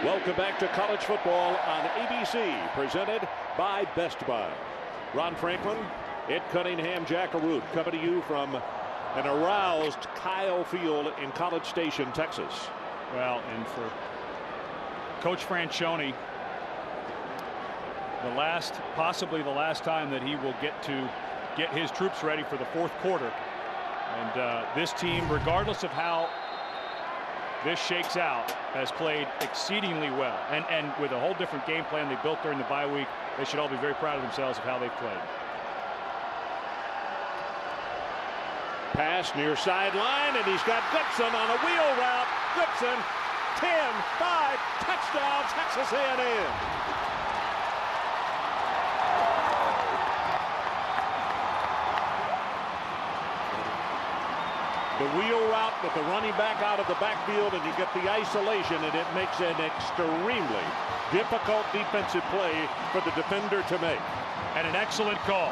Welcome back to college football on ABC, presented by Best Buy. Ron Franklin, Ed Cunningham, Jack Arute, coming to you from an aroused Kyle Field in College Station, Texas. Well, and for Coach Franchione, possibly the last time that he will get his troops ready for the fourth quarter. And this team, regardless of how this shakes out, has played exceedingly well. And with a whole different game plan they built during the bye week, they should all be very proud of themselves of how they've played. Pass near sideline, and he's got Goodson on a wheel route. Goodson, 10-5, touchdown, Texas A&M. The wheel route with the running back out of the backfield, and you get the isolation, and it makes an extremely difficult defensive play for the defender to make. And an excellent call.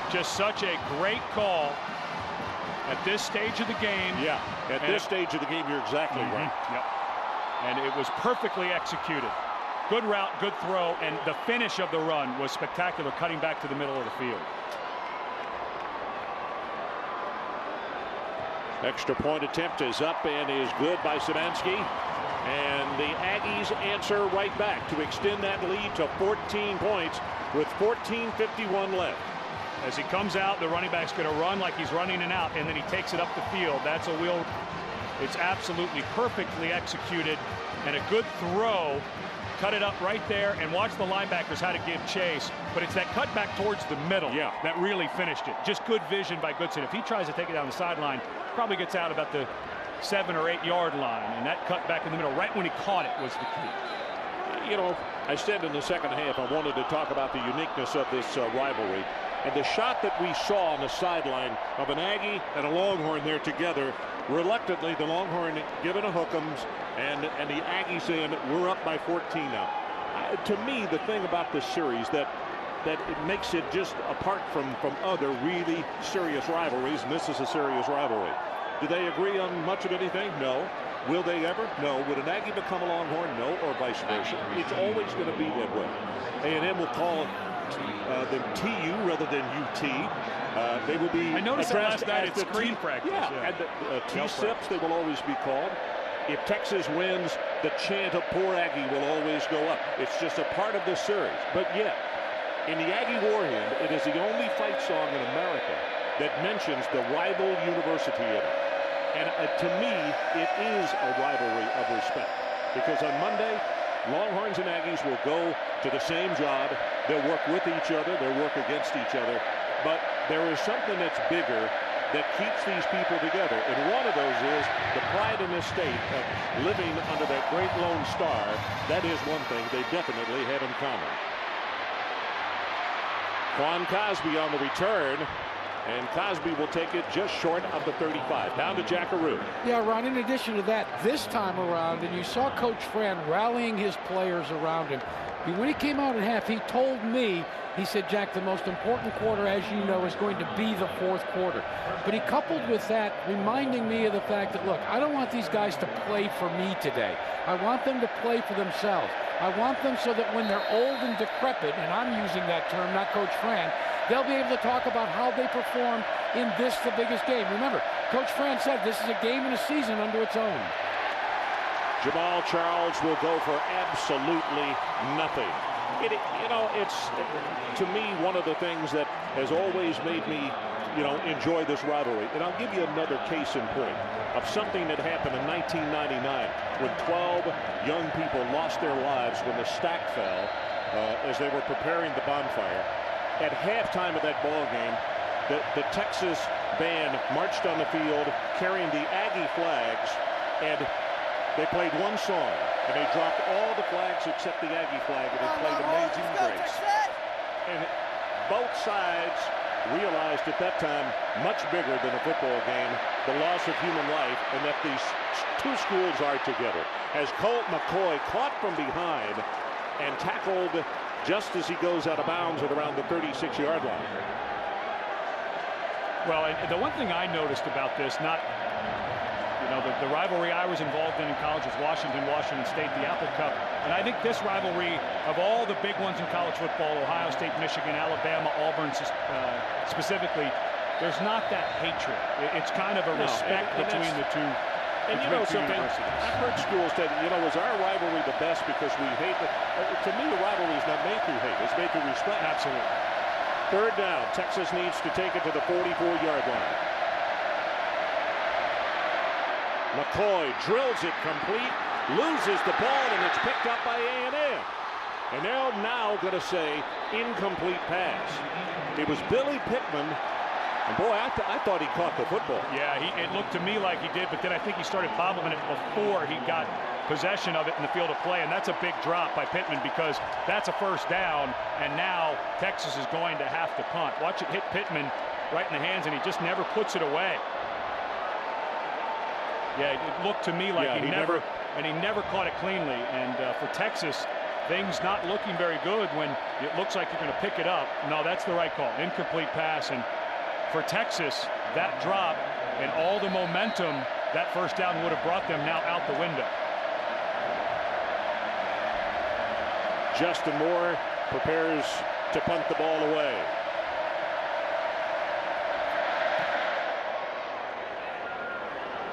Just such a great call at this stage of the game. Yeah, at this stage of the game, you're exactly right. Yep. And it was perfectly executed. Good route, good throw, and the finish of the run was spectacular, cutting back to the middle of the field. Extra point attempt is up and is good by Szymanski. And the Aggies answer right back to extend that lead to 14 points with 14:51 left. As he comes out, the running back's going to run like he's running and out, and then he takes it up the field. That's a wheel. It's absolutely perfectly executed, and a good throw. Cut it up right there, and watch the linebackers how to give chase. But it's that cut back towards the middle that really finished it. Just good vision by Goodson. If he tries to take it down the sideline, probably gets out about the 7 or 8 yard line, and that cut back in the middle right when he caught it was the key. You know, I said in the second half I wanted to talk about the uniqueness of this rivalry, and the shot that we saw on the sideline of an Aggie and a Longhorn there together. Reluctantly, the Longhorn giving a hook'ems, and the Aggies saying we're up by 14 now. To me, the thing about this series that it makes it just apart from other really serious rivalries, and this is a serious rivalry. Do they agree on much of anything? No. Will they ever? No. Would an Aggie become a Longhorn? No, or vice versa. It's always going to be that way. A&M will call them TU rather than UT. They will be. I noticed that last night at screen practice. Yeah, and the T-Sips, they will always be called. If Texas wins, the chant of poor Aggie will always go up. It's just a part of this series. But yet, in the Aggie War Hymn, it is the only fight song in America that mentions the rival university in it. And to me, it is a rivalry of respect. Because on Monday, Longhorns and Aggies will go to the same job. They'll work with each other. They'll work against each other. But there is something that's bigger that keeps these people together. And one of those is the pride in this state of living under that great Lone Star. That is one thing they definitely have in common. Quan Cosby on the return. And Cosby will take it just short of the 35. Down to Jack Arute. Yeah, Ron, in addition to that, this time around, and you saw Coach Fran rallying his players around him. When he came out at half, he told me, he said, Jack, the most important quarter, as you know, is going to be the fourth quarter. But he coupled with that, reminding me of the fact that, look, I don't want these guys to play for me today. I want them to play for themselves. I want them so that when they're old and decrepit, and I'm using that term, not Coach Fran, they'll be able to talk about how they perform in this, the biggest game. Remember, Coach Fran said this is a game and a season unto its own. Jamal Charles will go for absolutely nothing. It's, to me, one of the things that has always made me, enjoy this rivalry. And I'll give you another case in point of something that happened in 1999 when 12 young people lost their lives when the stack fell as they were preparing the bonfire. At halftime of that ball game, the Texas band marched on the field carrying the Aggie flags, and they played one song, and they dropped all the flags except the Aggie flag, and they played Amazing Grace. And both sides realized at that time, much bigger than a football game, the loss of human life, and that these two schools are together. As Colt McCoy caught from behind and tackled just as he goes out of bounds at around the 36-yard line. Well, the one thing I noticed about this, not know, the rivalry I was involved in college was Washington State, the Apple Cup. And I think this rivalry, of all the big ones in college football, Ohio State, Michigan, Alabama, Auburn specifically, there's not that hatred. It's kind of a respect between the two. And you know something, I've heard schools say, you know, is our rivalry the best because we hate it? To me, a rivalry is not made through hate. It's made through respect. Absolutely. Third down. Texas needs to take it to the 44-yard line. McCoy drills it complete, loses the ball, and it's picked up by A&M. And they're now going to say incomplete pass. It was Billy Pittman. And boy, I thought he caught the football. Yeah, it looked to me like he did, but then I think he started bobbling it before he got possession of it in the field of play, and that's a big drop by Pittman because that's a first down, and now Texas is going to have to punt. Watch it hit Pittman right in the hands, and he just never puts it away. Yeah, it looked to me like he never caught it cleanly, and for Texas, things not looking very good when it looks like you're going to pick it up. No, that's the right call. Incomplete pass, and for Texas, that drop and all the momentum that first down would have brought them now out the window. Justin Moore prepares to punt the ball away.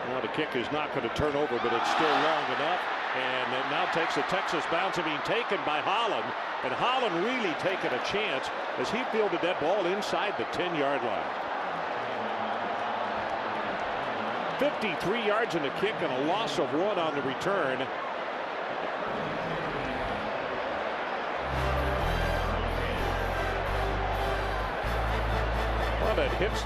Now the kick is not going to turn over, but it's still long enough. And it now takes a Texas bounce and being taken by Holland. And Holland really taking a chance as he fielded that ball inside the 10-yard line. 53 yards in the kick and a loss of 1 on the return. Well, that hits.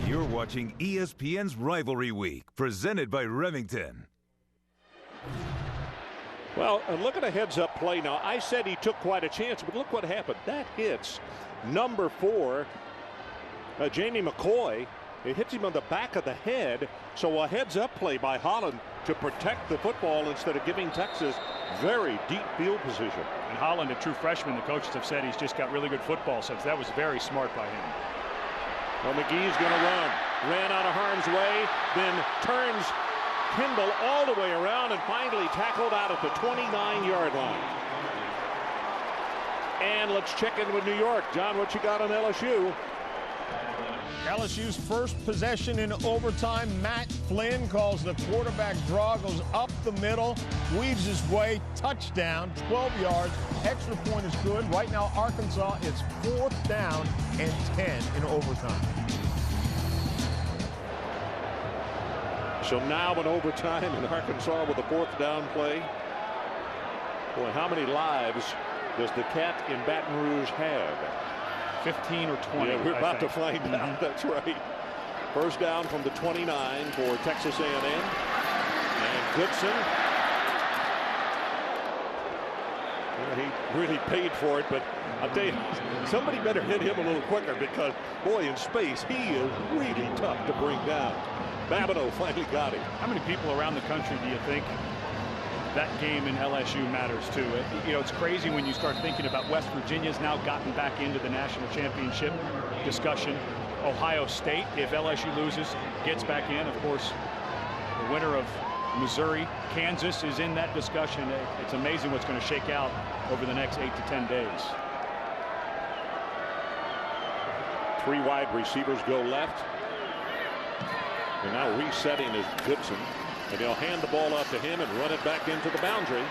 You're watching ESPN's Rivalry Week, presented by Remington. Well, look at a heads-up play now. I said he took quite a chance, but look what happened. That hits number 4, Jamie McCoy. It hits him on the back of the head. So a heads-up play by Holland to protect the football instead of giving Texas very deep field position. And Holland, a true freshman, the coaches have said he's just got really good football sense. That was very smart by him. Well, McGee's going to run. Ran out of harm's way, then turns Kimball all the way around and finally tackled out at the 29-yard line. And let's check in with New York. John, what you got on LSU? LSU's first possession in overtime. Matt Flynn calls the quarterback draw, goes up the middle, weaves his way, touchdown, 12 yards. Extra point is good. Right now, Arkansas is 4th down and 10 in overtime. So now in overtime in Arkansas with a 4th down play. Boy, how many lives does the Cat in Baton Rouge have? 15 or 20. Yeah, we're about to find out. That's right. First down from the 29 for Texas A&M. And Goodson. Well, he really paid for it, but I'll tell you, somebody better hit him a little quicker because, boy, in space, he is really tough to bring down. Babineau finally got him. How many people around the country do you think that game in LSU matters to? You know, it's crazy when you start thinking about West Virginia's now gotten back into the national championship discussion. Ohio State, if LSU loses, gets back in. Of course, the winner of Missouri, Kansas is in that discussion. It's amazing what's going to shake out over the next 8 to 10 days. 3 wide receivers go left. And now resetting is Goodson. And they'll hand the ball up to him and run it back into the boundary.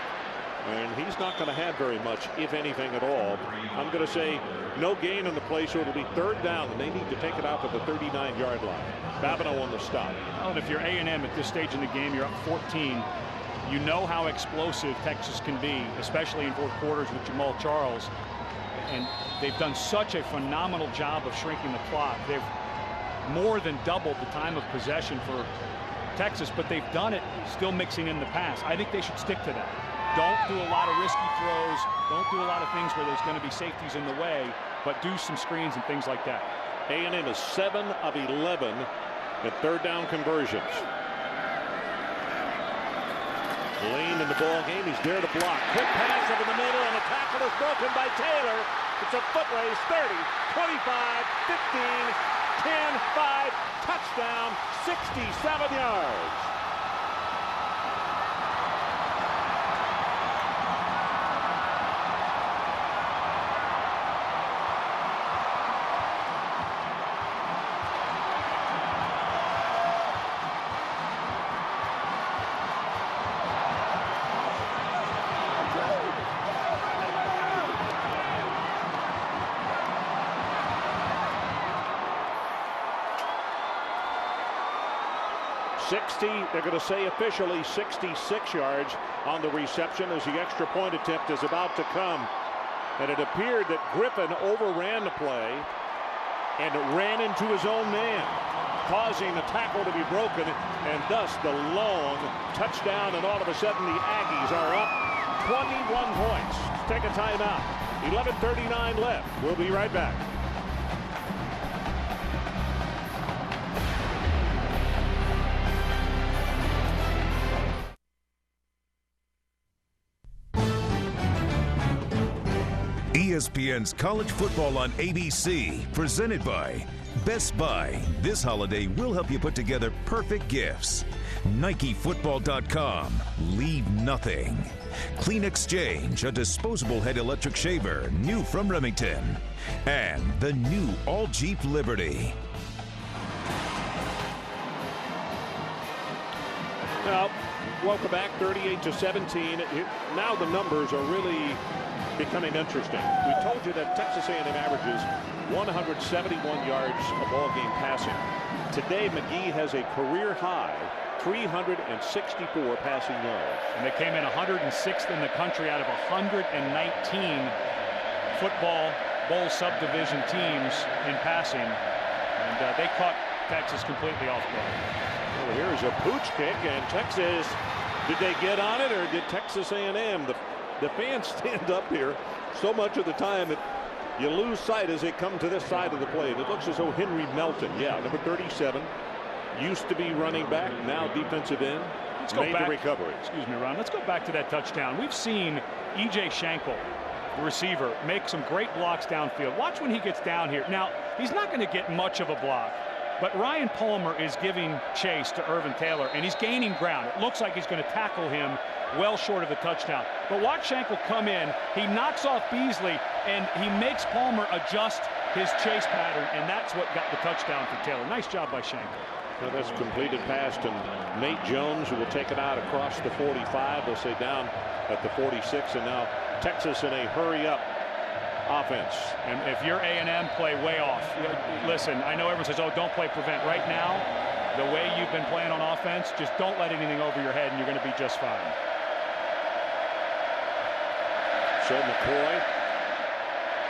And he's not going to have very much, if anything at all. I'm going to say no gain on the play, so it'll be 3rd down, and they need to take it out to the 39-yard line. Babineau on the stop. Well, and if you're A&M at this stage in the game, you're up 14. You know how explosive Texas can be, especially in 4th quarters with Jamal Charles. And they've done such a phenomenal job of shrinking the clock. They've more than doubled the time of possession for Texas, but they've done it still mixing in the pass. I think they should stick to that. Don't do a lot of risky throws. Don't do a lot of things where there's going to be safeties in the way, but do some screens and things like that. A&M is 7 of 11 at 3rd down conversions. Lane in the ball game. He's there to block. Quick pass over the middle, and the tackle is broken by Taylor. It's a foot race. 30, 25, 15, 10, 5, touchdown, 67 yards. They're going to say officially 66 yards on the reception as the extra point attempt is about to come. And it appeared that Griffin overran the play and ran into his own man, causing the tackle to be broken, and thus the long touchdown. And all of a sudden the Aggies are up 21 points. Take a timeout. 11:39 left. We'll be right back. ESPN's College Football on ABC, presented by Best Buy. This holiday, we'll help you put together perfect gifts. NikeFootball.com. Leave nothing. Clean Exchange, a disposable head electric shaver, new from Remington. And the new all Jeep Liberty. Well, welcome back, 38-17. Now the numbers are really becoming interesting. We told you that Texas A&M averages 171 yards a ball game passing. Today, McGee has a career high 364 passing yards. And they came in 106th in the country out of 119 football bowl subdivision teams in passing. And they caught Texas completely off guard. Well, here's a pooch kick, and Texas, did they get on it, or did Texas A&M? The fans stand up here so much of the time that you lose sight as they come to this side of the plate. It looks as though Henry Melton, number 37, used to be running back, now defensive end. Let's go made back. The recovery. Excuse me, Ron. Let's go back to that touchdown. We've seen E.J. Schenkel, the receiver, make some great blocks downfield. Watch when he gets down here. Now, he's not going to get much of a block, but Ryan Palmer is giving chase to Irvin Taylor, and he's gaining ground. It looks like he's going to tackle him well short of a touchdown. But watch Schenkel come in. He knocks off Beasley, and he makes Palmer adjust his chase pattern, and that's what got the touchdown for Taylor. Nice job by Schenkel. Now that's completed pass to Nate Jones, who will take it out across the 45. They'll say down at the 46, and now Texas in a hurry-up offense. And if you're A&M, play way off. Listen, I know everyone says, oh, don't play prevent. Right now, the way you've been playing on offense, just don't let anything over your head, and you're going to be just fine. So McCoy,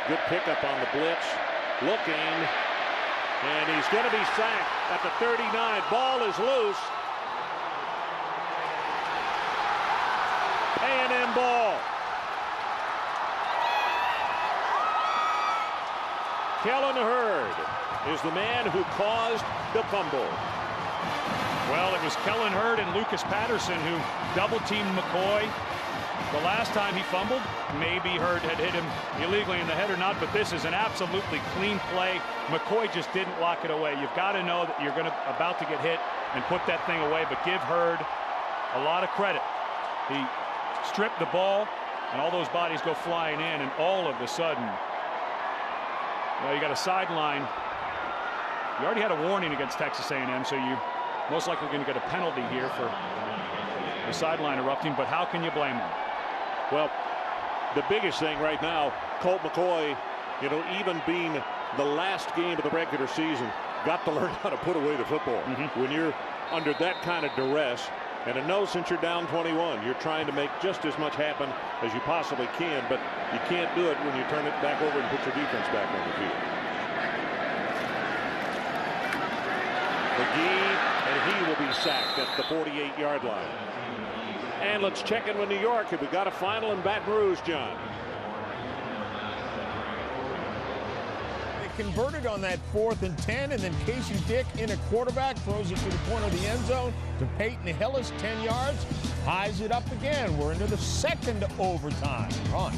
good pickup on the blitz, looking, and he's going to be sacked at the 39. Ball is loose. A&M ball. Kellen Hurd is the man who caused the fumble. Well, it was Kellen Hurd and Lucas Patterson who double-teamed McCoy. The last time he fumbled, maybe Hurd had hit him illegally in the head or not, but this is an absolutely clean play. McCoy just didn't lock it away. You've got to know that you're about to get hit and put that thing away, but give Hurd a lot of credit. He stripped the ball, and all those bodies go flying in, and all of a sudden, well, you got a sideline. You already had a warning against Texas A&M, so you most likely going to get a penalty here for the sideline erupting, but how can you blame them? Well, the biggest thing right now, Colt McCoy, even being the last game of the regular season, got to learn how to put away the football. When you're under that kind of duress, and I know since you're down 21, you're trying to make just as much happen as you possibly can, but you can't do it when you turn it back over and put your defense back on the field. McGee, and he will be sacked at the 48-yard line. And let's check in with New York. Have we got a final in Baton Rouge, John? They converted on that 4th and 10, and then Casey Dick in a quarterback throws it to the corner of the end zone to Peyton Hillis, 10 yards, ties it up again. We're into the second overtime. Ron.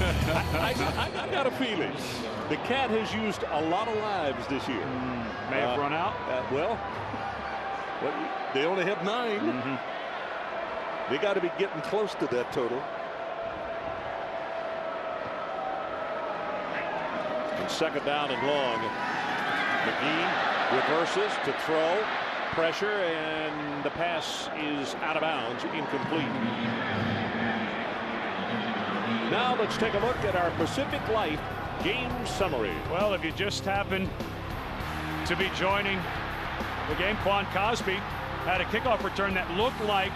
I got a feeling the Cat has used a lot of lives this year. May have run out. Well, they only have 9. They got to be getting close to that total. And second down and long. McGee reverses to throw. Pressure, and the pass is out of bounds, incomplete. Now let's take a look at our Pacific Life game summary. Well, if you just happen to be joining the game, Quan Cosby had a kickoff return that looked like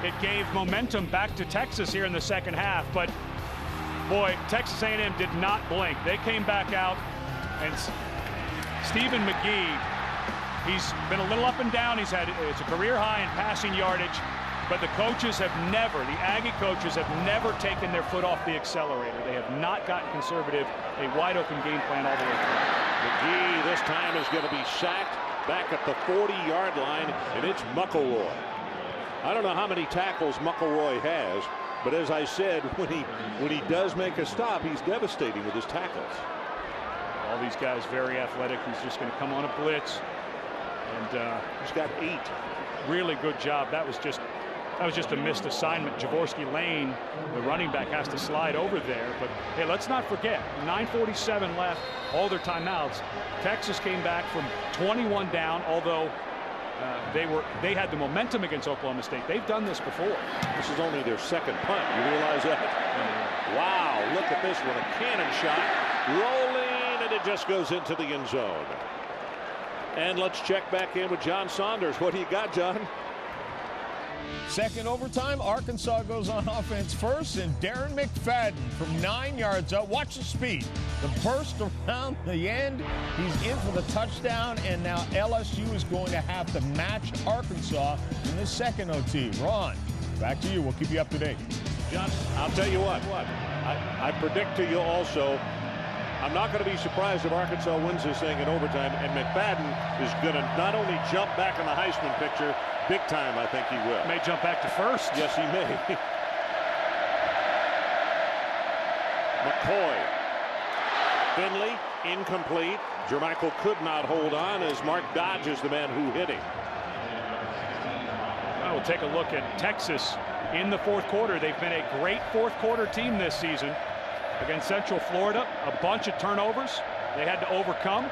it gave momentum back to Texas here in the second half. But boy, Texas A&M did not blink. They came back out, and Stephen McGee, he's been a little up and down. It's a career high in passing yardage, but the coaches have never, the Aggie coaches have never taken their foot off the accelerator. They have not gotten conservative, a wide open game plan all the way through. McGee this time is going to be sacked back at the 40-yard line, and it's McElroy. I don't know how many tackles McElroy has, but as I said, when he does make a stop, he's devastating with his tackles. All these guys very athletic. He's just going to come on a blitz. And he's got 8. Really good job. That was just a missed assignment. Jaworski Lane, the running back, has to slide over there. But hey, let's not forget, 9:47 left, all their timeouts. Texas came back from 21 down, although they had the momentum against Oklahoma State. They've done this before. This is only their second punt. You realize that? Wow, look at this one. A cannon shot rolling, and it just goes into the end zone. And let's check back in with John Saunders. What do you got, John? Second overtime, Arkansas goes on offense first, and Darren McFadden from 9 yards up. Watch the speed. The burst around the end. He's in for the touchdown, and now LSU is going to have to match Arkansas in the second OT. Ron, back to you. We'll keep you up to date. John, I'll tell you what. I predict to you also, I'm not going to be surprised if Arkansas wins this thing in overtime, and McFadden is going to not only jump back in the Heisman picture, big time, I think he will. May jump back to first. Yes, he may. McCoy. Finley, incomplete. Jermichael could not hold on as Mark Dodge is the man who hit him. Well, we'll take a look at Texas in the fourth quarter. They've been a great fourth quarter team this season. Against Central Florida, a bunch of turnovers they had to overcome.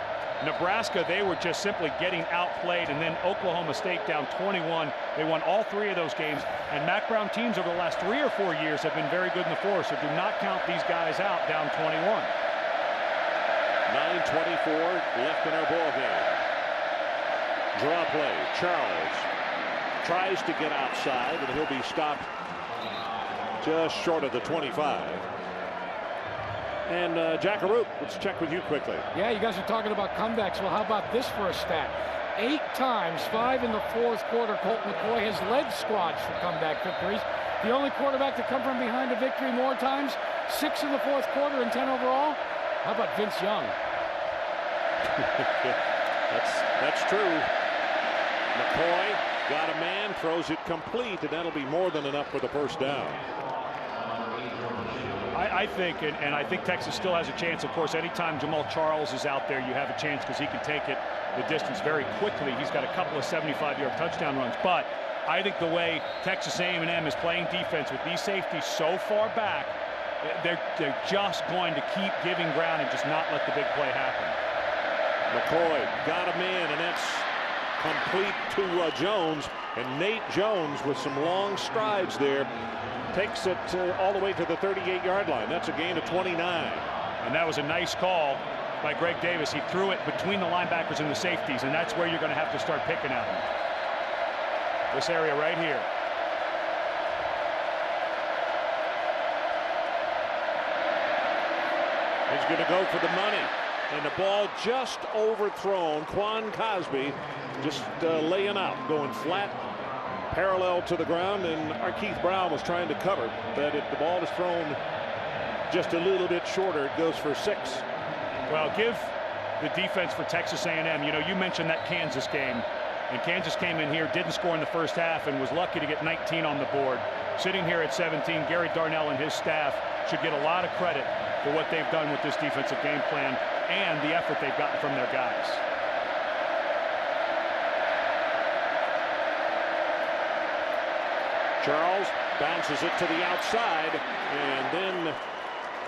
Nebraska, they were just simply getting outplayed, and then Oklahoma State down 21. They won all 3 of those games, and Mac Brown teams over the last 3 or 4 years have been very good in the fourth, so do not count these guys out down 21. 9:24 left in our ball game. Draw play. Charles tries to get outside, and he'll be stopped just short of the 25. And Jack Arute, let's check with you quickly. Yeah, you guys are talking about comebacks. Well, how about this for a stat? 8 times, 5 in the fourth quarter, Colt McCoy has led squads for comeback victories. The only quarterback to come from behind a victory more times, 6 in the fourth quarter and 10 overall. How about Vince Young? That's true. McCoy got a man, throws it complete, and that'll be more than enough for the first down. I think, and I think Texas still has a chance. Of course, anytime Jamal Charles is out there, you have a chance because he can take it the distance very quickly. He's got a couple of 75-yard touchdown runs. But I think the way Texas A&M is playing defense with these safeties so far back, they're just going to keep giving ground and just not let the big play happen. McCoy got a man, and that's complete to Jones. And Nate Jones with some long strides there takes it all the way to the 38-yard line. That's a gain of 29. And that was a nice call by Greg Davis. He threw it between the linebackers and the safeties, and that's where you're going to have to start picking at them. This area right here. He's going to go for the money. And the ball just overthrown. Quan Cosby just laying out, going flat, parallel to the ground, and Keith Brown was trying to cover, but if the ball is thrown just a little bit shorter, it goes for 6. Well, give the defense for Texas A&M. You know, you mentioned that Kansas game, and Kansas came in here, didn't score in the first half, and was lucky to get 19 on the board. Sitting here at 17, Gary Darnell and his staff should get a lot of credit for what they've done with this defensive game plan and the effort they've gotten from their guys. Charles bounces it to the outside, and then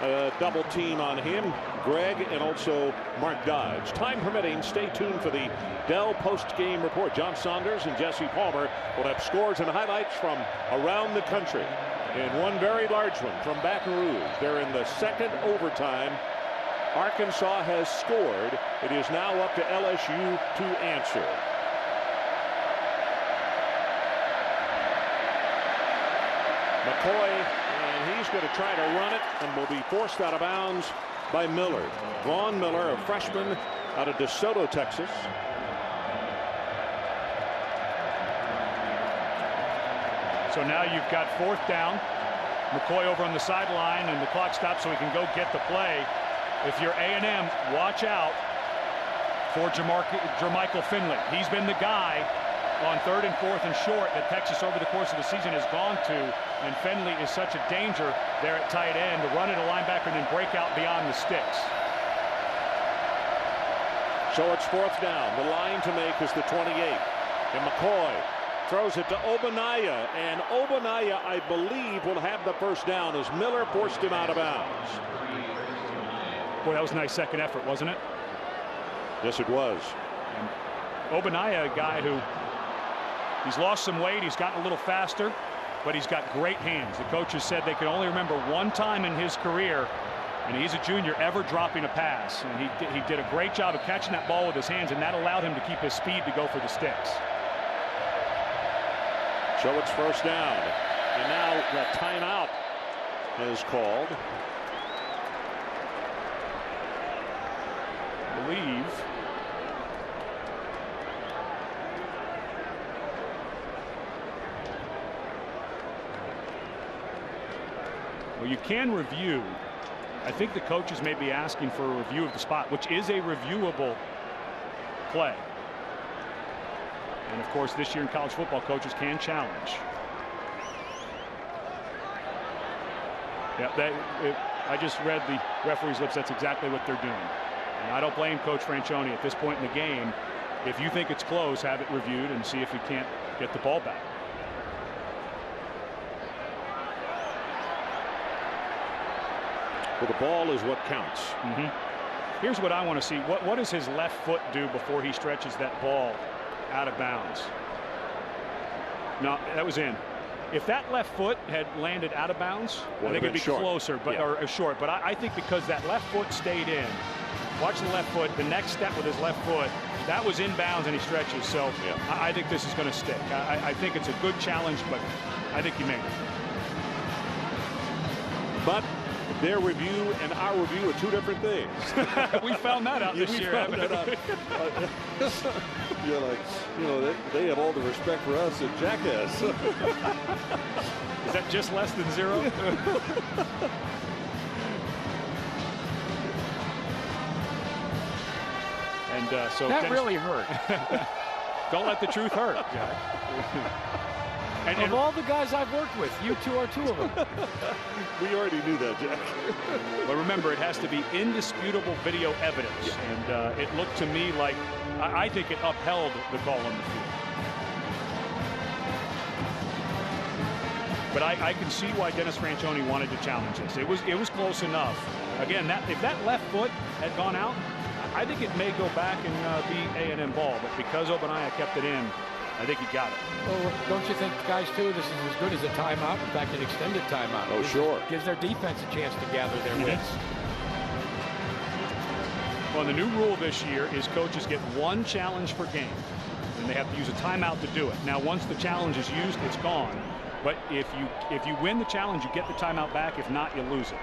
a double team on him, Greg, and also Mark Dodge. Time permitting, stay tuned for the Dell post-game report. John Saunders and Jesse Palmer will have scores and highlights from around the country. And one very large one from Baton Rouge. They're in the second overtime. Arkansas has scored. It is now up to LSU to answer. McCoy, and he's going to try to run it and will be forced out of bounds by Miller. Vaughn Miller, a freshman out of DeSoto, Texas. So now you've got 4th down. McCoy over on the sideline, and the clock stops so he can go get the play. If you're A&M, watch out for Jermichael Finley. He's been the guy on 3rd and 4th and short that Texas over the course of the season has gone to, and Finley is such a danger there at tight end to run at a linebacker and then break out beyond the sticks. So it's 4th down. The line to make is the 28. And McCoy throws it to Ogbonnaya, and Ogbonnaya, I believe, will have the 1st down as Miller forced him out of bounds. Boy, that was a nice second effort, wasn't it? Yes, it was. And Ogbonnaya, a guy who he's lost some weight, he's gotten a little faster, but he's got great hands. The coaches said they can only remember one time in his career, and he's a junior, ever dropping a pass. And he did a great job of catching that ball with his hands, and that allowed him to keep his speed to go for the sticks. So it's 1st down, and now that timeout is called. I believe well, you can review. I think the coaches may be asking for a review of the spot, which is a reviewable play. And of course, this year in college football, coaches can challenge. Yeah, I just read the referee's lips. That's exactly what they're doing. And I don't blame Coach Franchione at this point in the game. If you think it's close, have it reviewed and see if he can't get the ball back. Well, the ball is what counts. Here's what I want to see. What does his left foot do before he stretches that ball out of bounds? No, that was in. If that left foot had landed out of bounds, I think it'd be short. Closer, but or short. But I think because that left foot stayed in. Watch the left foot. The next step with his left foot, that was in bounds, and he stretches. So I think this is going to stick. I think it's a good challenge, but I think he made it. But their review and our review are two different things. We found that out this year. You're like, you know, they have all the respect for us that Jack has. Is that just less than 0? And so that really hurt. Don't let the truth hurt. And of all the guys I've worked with, you two are 2 of them. We already knew that, Jack. But remember, it has to be indisputable video evidence. And it looked to me like, I think it upheld the call on the field. But I can see why Dennis Franchione wanted to challenge this. It was close enough. Again, if that left foot had gone out, I think it may go back and be A&M ball. But because Ogbonnaya kept it in, I think he got it. Well, don't you think, guys, too, this is as good as a timeout? In fact, an extended timeout. Oh, sure. Gives their defense a chance to gather their wits. Well, the new rule this year is coaches get 1 challenge per game, and they have to use a timeout to do it. Now, once the challenge is used, it's gone. But if you win the challenge, you get the timeout back. If not, you lose it.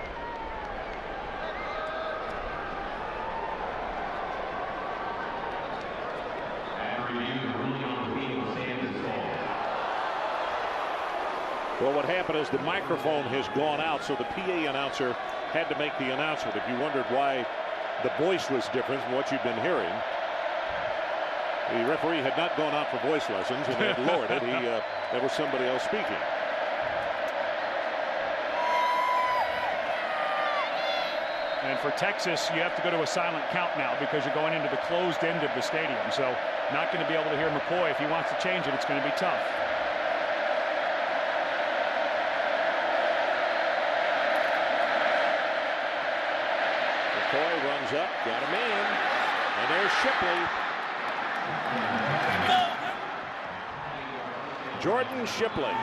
Well, what happened is the microphone has gone out, so the PA announcer had to make the announcement. If you wondered why the voice was different from what you've been hearing, the referee had not gone out for voice lessons and had lowered it. There was somebody else speaking. And for Texas, you have to go to a silent count now because you're going into the closed end of the stadium. So not going to be able to hear McCoy. If he wants to change it, it's going to be tough. McCoy runs up, got him in, and there's Shipley. Jordan Shipley.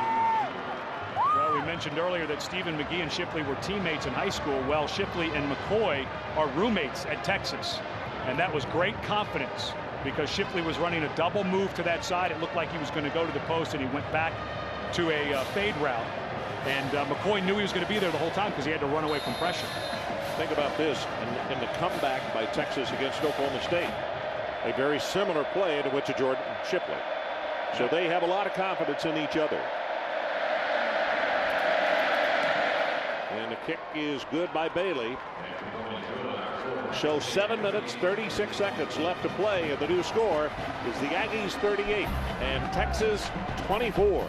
Well, we mentioned earlier that Stephen McGee and Shipley were teammates in high school. Well, Shipley and McCoy are roommates at Texas. And that was great confidence because Shipley was running a double move to that side. It looked like he was going to go to the post, and he went back to a fade route. And McCoy knew he was going to be there the whole time because he had to run away from pressure. Think about this in the comeback by Texas against Oklahoma State. A very similar play to which Jordan Shipley. So they have a lot of confidence in each other. And the kick is good by Bailey. So 7 minutes, 36 seconds left to play, and the new score is the Aggies 38 and Texas 24.